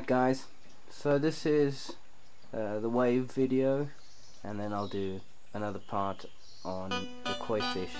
Alright guys, so this is the wave video, and then I'll do another part on the koi fish.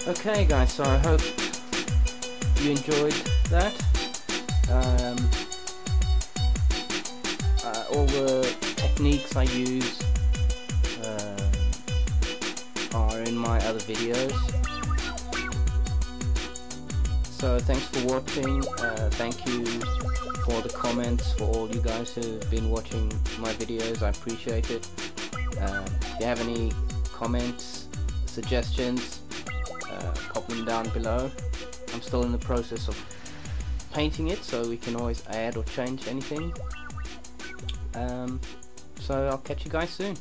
Okay guys, so I hope you enjoyed that. All the techniques I use are in my other videos. So thanks for watching. Thank you for the comments, for all you guys who've been watching my videos. I appreciate it. If you have any comments, suggestions, pop them down below. I'm still in the process of painting it, so we can always add or change anything. So I'll catch you guys soon.